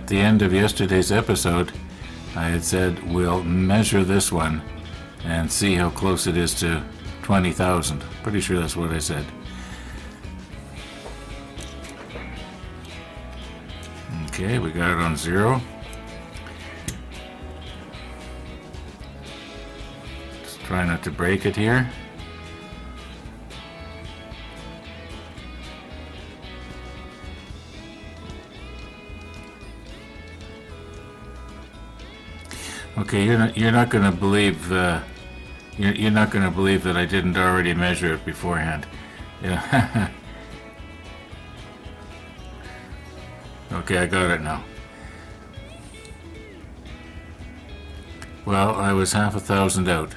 at the end of yesterday's episode, I had said we'll measure this one and see how close it is to 20,000. Pretty sure that's what I said. Okay, we got it on 0. Just try not to break it here. Okay, you're not going to believe you're not going to believe that I didn't already measure it beforehand. Yeah. Okay, I got it now. Well, I was 1,000 out.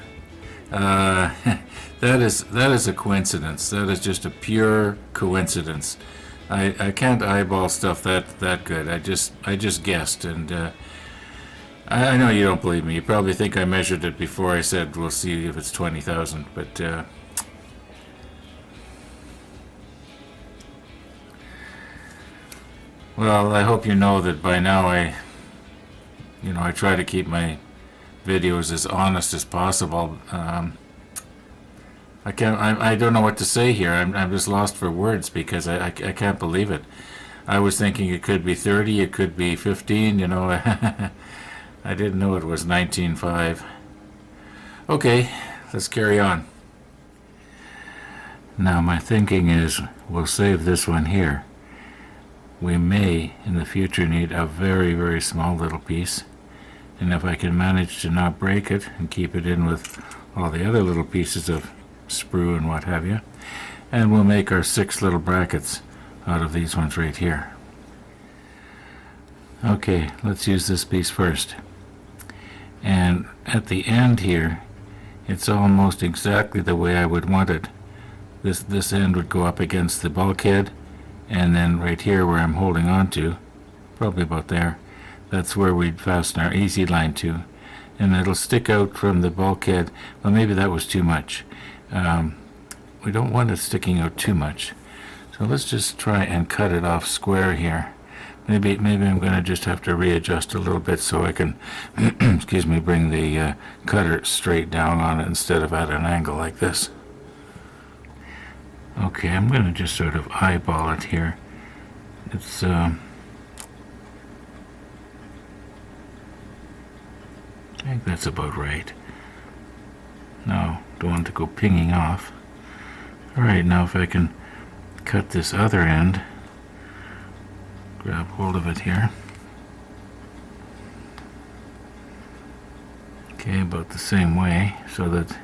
That is a coincidence. That is just a pure coincidence. I can't eyeball stuff that good. I just guessed, and I know you don't believe me. You probably think I measured it before I said we'll see if it's 20,000, but well, I hope you know that by now I try to keep my videos as honest as possible. I don't know what to say here. I'm just lost for words because I can't believe it. I was thinking it could be 30, it could be 15, I didn't know it was 19.5. Okay, let's carry on. Now my thinking is we'll save this one here. We may in the future need a very, very small little piece, and if I can manage to not break it and keep it in with all the other little pieces of sprue and what have you, and we'll make our 6 little brackets out of these ones right here. Okay, let's use this piece first. And at the end here, it's almost exactly the way I would want it. This end would go up against the bulkhead, and then right here where I'm holding on to, probably about there, that's where we'd fasten our easy line to. And it'll stick out from the bulkhead. Well, maybe that was too much. We don't want it sticking out too much. So let's just try and cut it off square here. Maybe I'm going to just have to readjust a little bit so I can, excuse me, bring the cutter straight down on it instead of at an angle like this. Okay, I'm going to just sort of eyeball it here. It's I think that's about right. No, don't want it to go pinging off. Alright, now if I can cut this other end, grab hold of it here. Okay, about the same way, so that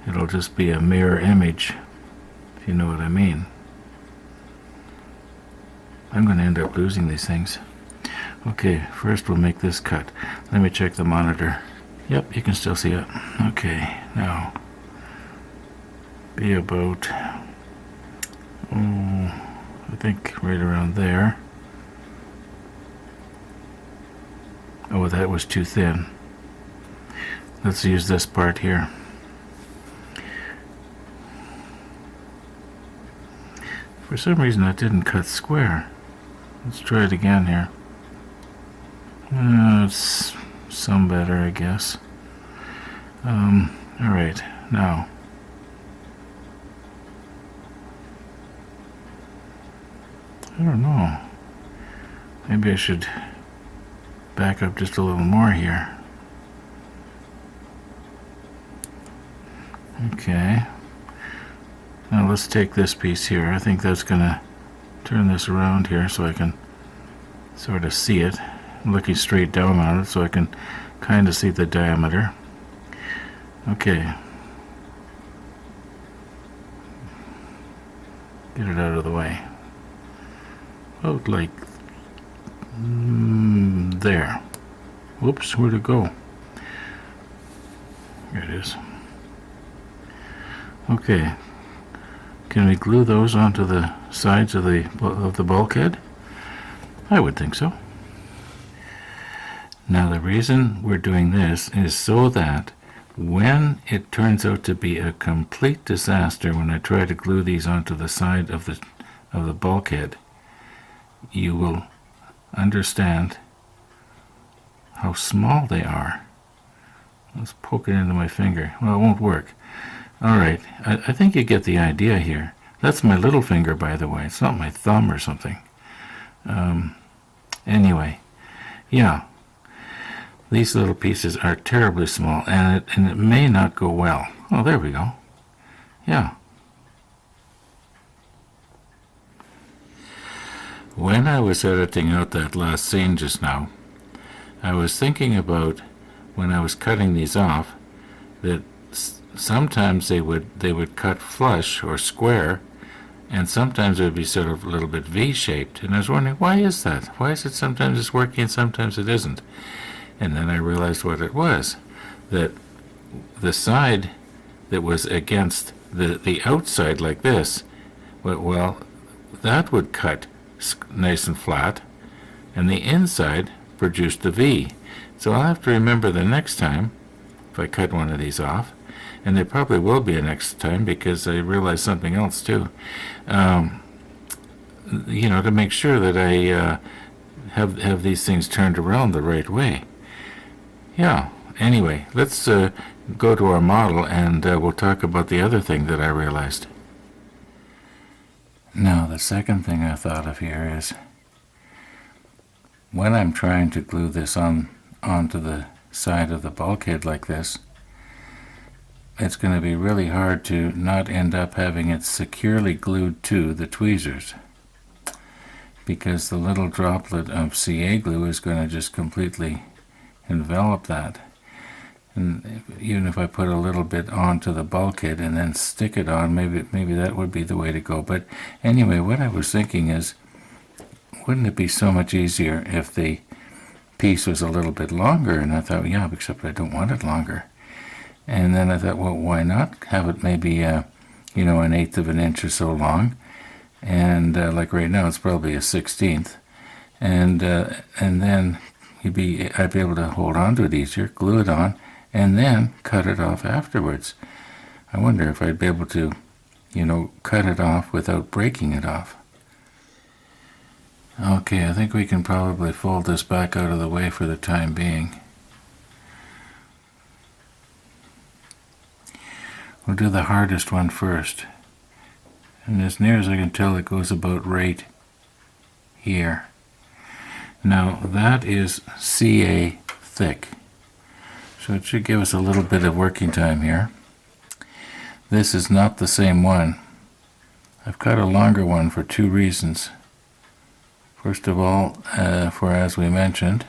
it'll just be a mirror image, if you know what I mean. I'm going to end up losing these things. Okay, first we'll make this cut. Let me check the monitor. Yep, you can still see it. Okay, now be about, I think right around there. Oh, that was too thin. Let's use this part here. For some reason that didn't cut square. Let's try it again here. It's some better, I guess. Alright, now. I don't know. Maybe I should back up just a little more here. Okay. Now let's take this piece here. I think that's going to turn this around here so I can sort of see it. I'm looking straight down on it so I can kind of see the diameter. Okay. Get it out of the way. About like there. Whoops, where'd it go? Here it is. Okay. Can we glue those onto the sides of the bulkhead? I would think so. Now the reason we're doing this is so that when it turns out to be a complete disaster when I try to glue these onto the side of the bulkhead, you will understand how small they are. Let's poke it into my finger. Well, it won't work. All right, I think you get the idea here. That's my little finger, by the way. It's not my thumb or something. Anyway, yeah, these little pieces are terribly small, and it may not go well. Oh, there we go. Yeah. When I was editing out that last scene just now, I was thinking about, when I was cutting these off, that sometimes they would cut flush or square, and sometimes it would be sort of a little bit V-shaped. And I was wondering, why is that? Why is it sometimes it's working and sometimes it isn't? And then I realized what it was, that the side that was against the outside like this, well, that would cut nice and flat, and the inside produced the V. So I'll have to remember the next time, if I cut one of these off, and there probably will be a next time because I realized something else too, to make sure that I have these things turned around the right way. Yeah, anyway, let's go to our model and we'll talk about the other thing that I realized. Now, the second thing I thought of here is, when I'm trying to glue this onto the side of the bulkhead like this, it's going to be really hard to not end up having it securely glued to the tweezers, because the little droplet of CA glue is going to just completely envelop that. And even if I put a little bit onto the bulkhead and then stick it on, maybe that would be the way to go. But anyway, what I was thinking is, wouldn't it be so much easier if the piece was a little bit longer? And I thought, yeah, except I don't want it longer. And then I thought, well, why not have it maybe, 1/8 of an inch or so long? And like right now, it's probably a 1/16. And then I'd be able to hold on to it easier, glue it on, and then cut it off afterwards. I wonder if I'd be able to, cut it off without breaking it off. Okay, I think we can probably fold this back out of the way for the time being. We'll do the hardest one first. And as near as I can tell, it goes about right here. Now, that is CA thick. So it should give us a little bit of working time here. This is not the same one. I've cut a longer one for two reasons. First of all, for as we mentioned,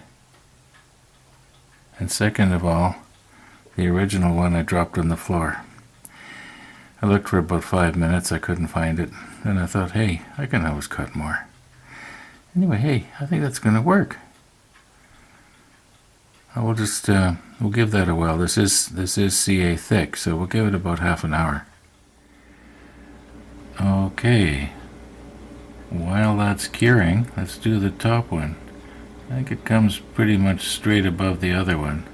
and second of all, the original one I dropped on the floor. I looked for about 5 minutes, I couldn't find it, and I thought, hey, I can always cut more. Anyway, hey, I think that's going to work. I will just, we'll give that a whirl. This is CA thick, so we'll give it about half an hour. Okay. While that's curing, let's do the top one. I think it comes pretty much straight above the other one.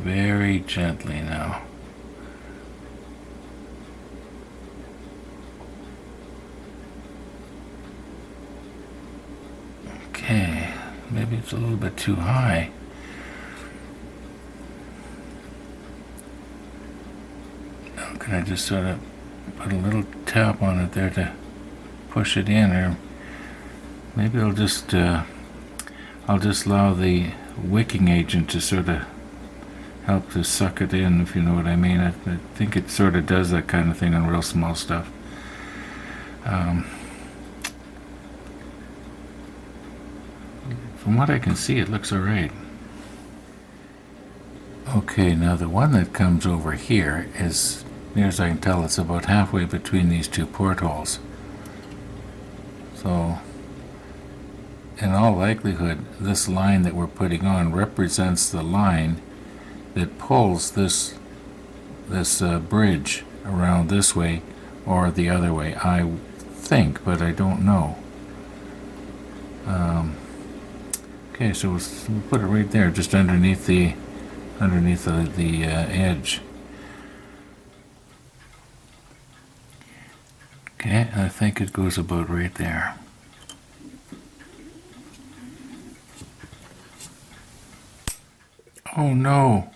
Very gently now. Okay, maybe it's a little bit too high. Now, can I just sort of put a little tap on it there to push it in, or maybe I'll just allow the wicking agent to sort of help to suck it in, if you know what I mean. I think it sort of does that kind of thing on real small stuff. From what I can see, it looks alright. Okay, now the one that comes over here is, near as I can tell, it's about halfway between these two portholes. So, in all likelihood, this line that we're putting on represents the line that pulls this bridge around this way or the other way, I think, but I don't know. Okay, so we'll put it right there, just underneath the edge. Okay, I think it goes about right there. Oh no!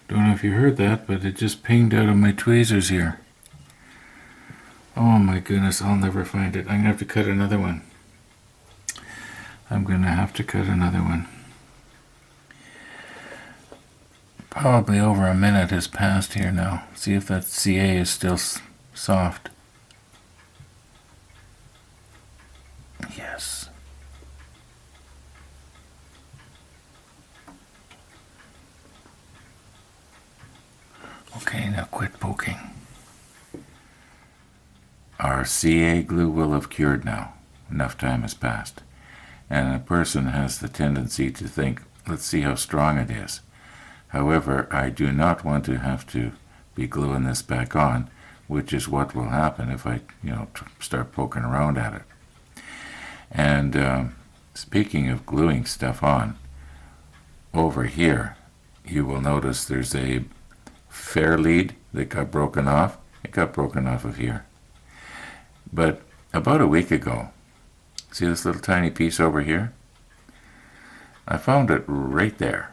Don't know if you heard that, but it just pinged out of my tweezers here. Oh my goodness, I'll never find it. I'm gonna have to cut another one. Probably over a minute has passed here now. See if that CA is still soft. Yes. Okay, now quit poking. Our CA glue will have cured now. Enough time has passed. And a person has the tendency to think, let's see how strong it is. However, I do not want to have to be gluing this back on, which is what will happen if I, start poking around at it. And speaking of gluing stuff on, over here, you will notice there's a fair lead that got broken off. It got broken off of here. But about a week ago, see this little tiny piece over here? I found it right there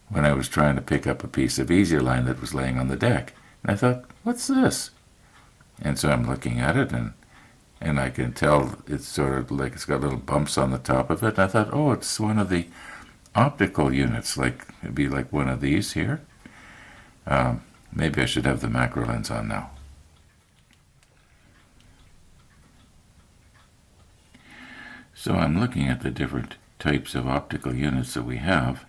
when I was trying to pick up a piece of easy line that was laying on the deck. And I thought, what's this? And so I'm looking at it, and I can tell it's sort of like it's got little bumps on the top of it. And I thought, oh, it's one of the optical units, like it'd be like one of these here. Maybe I should have the macro lens on now. So I'm looking at the different types of optical units that we have,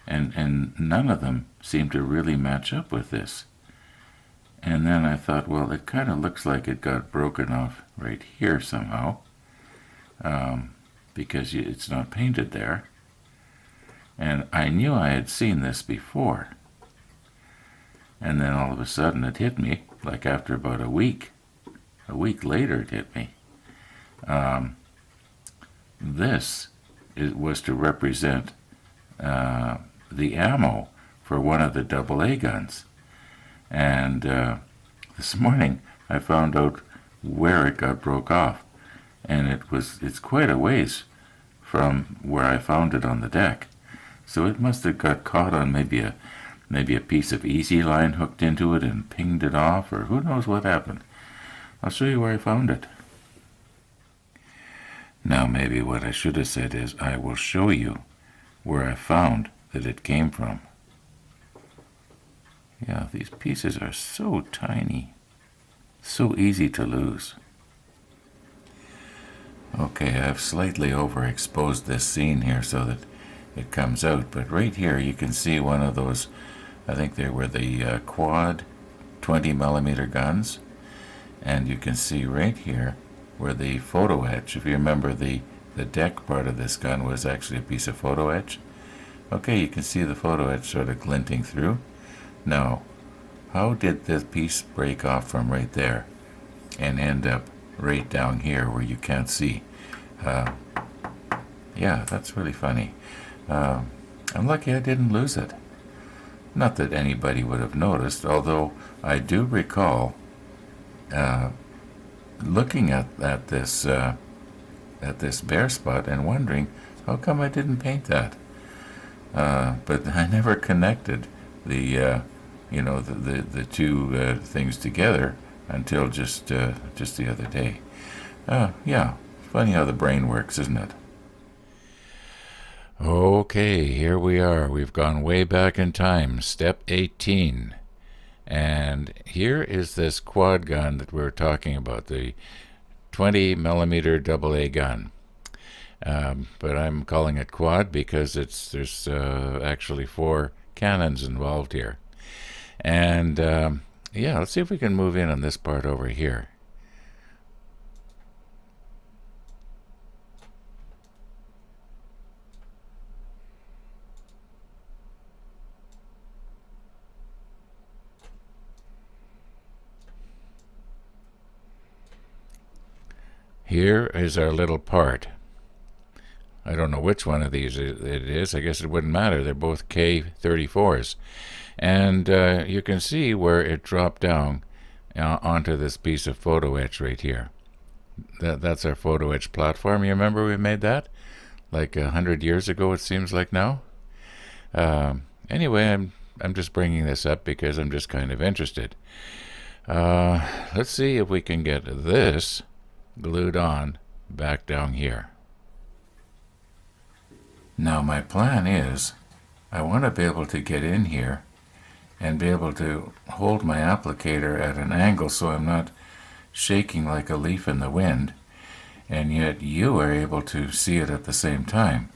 and none of them seem to really match up with this. And then I thought, well, it kind of looks like it got broken off right here somehow, because it's not painted there. And I knew I had seen this before. And then all of a sudden it hit me, like after about a week. A week later it hit me. This was to represent the ammo for one of the AA guns. And this morning I found out where it got broke off. And it's quite a ways from where I found it on the deck. So it must have got caught on maybe a piece of easy line hooked into it and pinged it off, or who knows what happened. I'll show you where I found it. Now maybe what I should have said is I will show you where I found that it came from. Yeah, these pieces are so tiny, so easy to lose. Okay, I've slightly overexposed this scene here so that it comes out, but right here you can see one of those, I think they were the quad 20mm guns, and you can see right here where the photo etch, if you remember the deck part of this gun was actually a piece of photo etch. Okay, you can see the photo etch sort of glinting through. Now, how did this piece break off from right there and end up right down here where you can't see? Yeah, that's really funny. I'm lucky I didn't lose it. Not that anybody would have noticed, although I do recall looking at this bare spot and wondering how come I didn't paint that. But I never connected the two things together until just the other day. Yeah, funny how the brain works, isn't it? Okay, here we are. We've gone way back in time, step 18. And here is this quad gun that we were talking about, the 20mm AA gun. But I'm calling it quad because there's actually 4 cannons involved here. And yeah, let's see if we can move in on this part over here. Here is our little part. I don't know which one of these it is. I guess it wouldn't matter. They're both K34s. And you can see where it dropped down onto this piece of photo etch right here. That's our photo etch platform. You remember we made that like 100 years ago, it seems like now. Anyway, I'm just bringing this up because I'm just kind of interested. Let's see if we can get this glued on back down here. Now my plan is I want to be able to get in here and be able to hold my applicator at an angle so I'm not shaking like a leaf in the wind, and yet you are able to see it at the same time.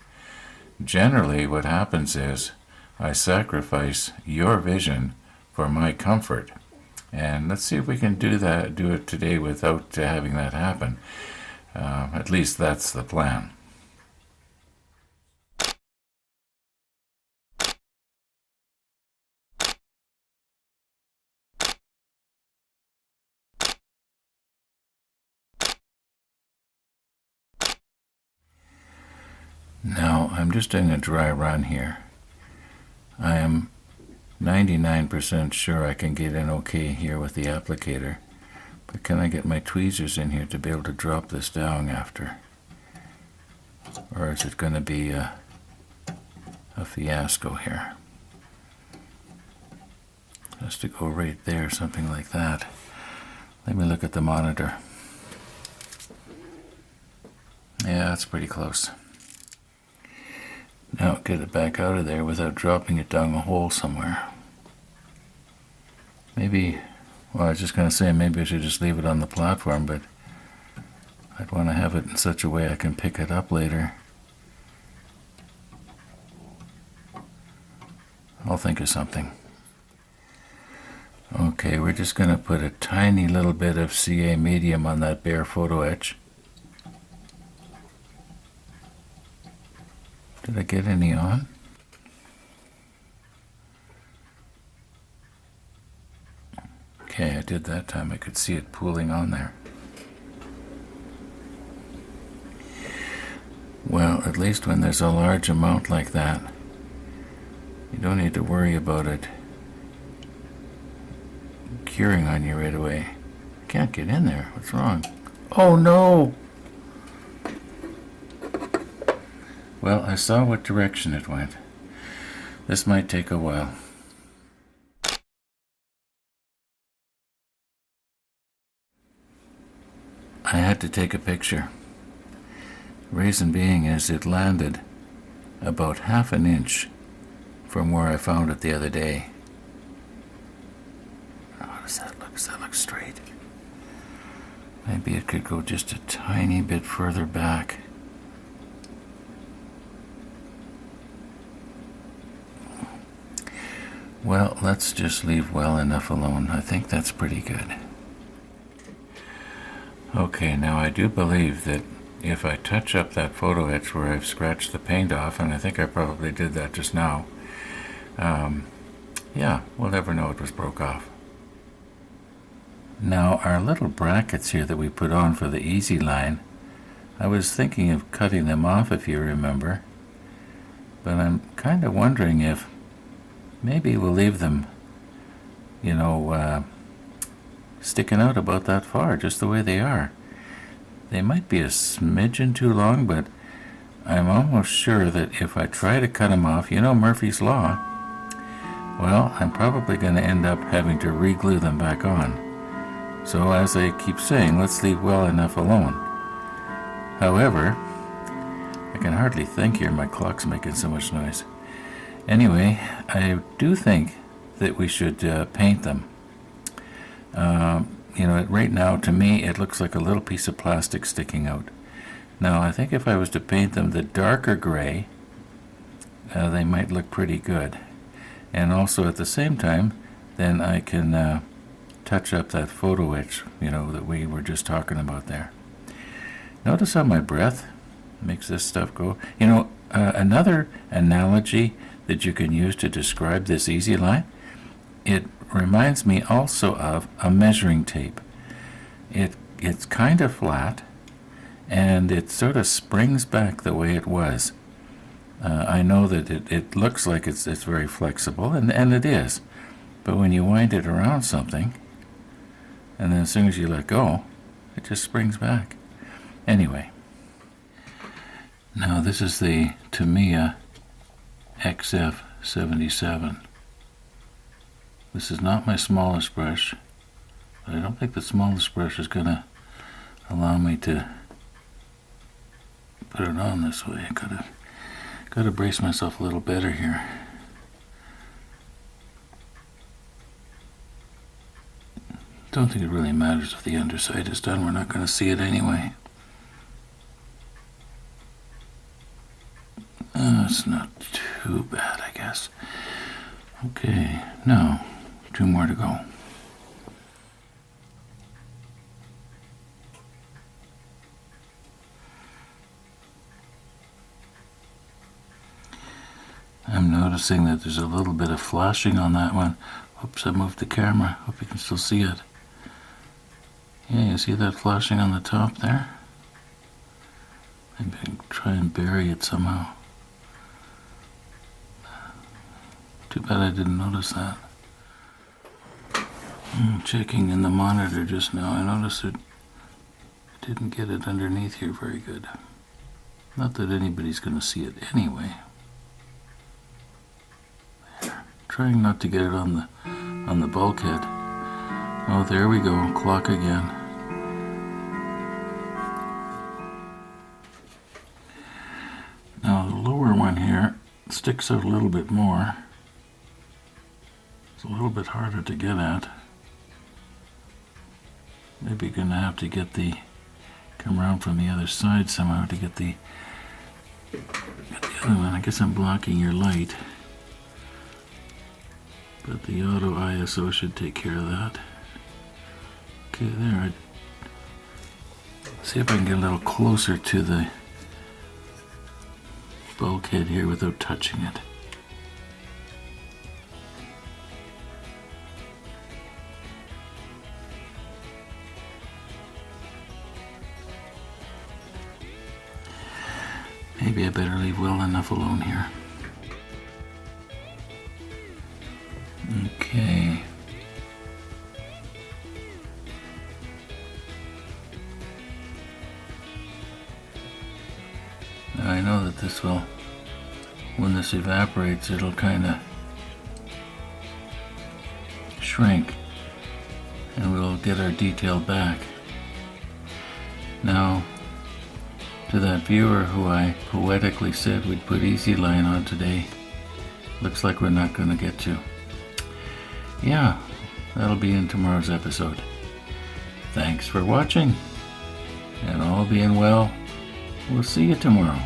Generally what happens is I sacrifice your vision for my comfort, and let's see if we can do it today without having that happen. At least that's the plan. Now I'm just doing a dry run here. I am 99% sure I can get in okay here with the applicator, but can I get my tweezers in here to be able to drop this down after? Or is it going to be a fiasco here? Has to go right there, something like that. Let me look at the monitor. Yeah, that's pretty close. Now get it back out of there without dropping it down a hole somewhere. Maybe, well, I was just going to say maybe I should just leave it on the platform, but I'd want to have it in such a way I can pick it up later. I'll think of something. Okay, we're just going to put a tiny little bit of CA medium on that bare photo etch. Did I get any on? Okay, I did that time. I could see it pooling on there. Well, at least when there's a large amount like that, you don't need to worry about it curing on you right away. I can't get in there. What's wrong? Oh no! Well, I saw what direction it went. This might take a while. I had to take a picture. Reason being is it landed about half an inch from where I found it the other day. How does that look? Does that look straight? Maybe it could go just a tiny bit further back. Well, let's just leave well enough alone. I think that's pretty good. Okay, now I do believe that if I touch up that photo etch where I've scratched the paint off, and I think I probably did that just now, yeah, we'll never know it was broke off. Now, our little brackets here that we put on for the easy line, I was thinking of cutting them off, if you remember, but I'm kind of wondering if maybe we'll leave them, sticking out about that far, just the way they are. They might be a smidgen too long, but I'm almost sure that if I try to cut them off, Murphy's Law, well, I'm probably going to end up having to re-glue them back on. So as I keep saying, let's leave well enough alone. However, I can hardly think here, my clock's making so much noise. Anyway, I do think that we should paint them. Right now, to me, it looks like a little piece of plastic sticking out. Now, I think if I was to paint them the darker gray, they might look pretty good. And also, at the same time, then I can touch up that photo etch, that we were just talking about there. Notice how my breath makes this stuff go. Another analogy that you can use to describe this easy line, it reminds me also of a measuring tape. It's kind of flat, and it sort of springs back the way it was. I know that it looks like it's very flexible, and it is. But when you wind it around something, And then as soon as you let go, it just springs back. Anyway, now this is the Tamiya XF77. This is not my smallest brush, but I don't think the smallest brush is going to allow me to put it on this way. I gotta brace myself a little better here. Don't think it really matters if the underside is done. We're not going to see it anyway. It's not too bad, I guess. Okay, now 2 more to go. I'm noticing that there's a little bit of flashing on that one. Oops, I moved the camera. Hope you can still see it. Yeah, you see that flashing on the top there? Maybe I can try and bury it somehow. Too bad I didn't notice that. Checking in the monitor just now, I noticed it didn't get it underneath here very good. Not that anybody's going to see it anyway. There. Trying not to get it on the bulkhead. Oh, there we go. Clock again. Now the lower one here sticks out a little bit more. It's a little bit harder to get at. Maybe you're gonna have to come around from the other side somehow to get the other one. I guess I'm blocking your light, but the auto ISO should take care of that. Okay, there. See if I can get a little closer to the bulkhead here without touching it. Maybe I better leave well enough alone here. Okay. Now I know that this will, when this evaporates, it'll kind of shrink and we'll get our detail back. Now, to that viewer who I poetically said we'd put Easy Line on today, looks like we're not going to get to. Yeah, that'll be in tomorrow's episode. Thanks for watching, and all being well, we'll see you tomorrow.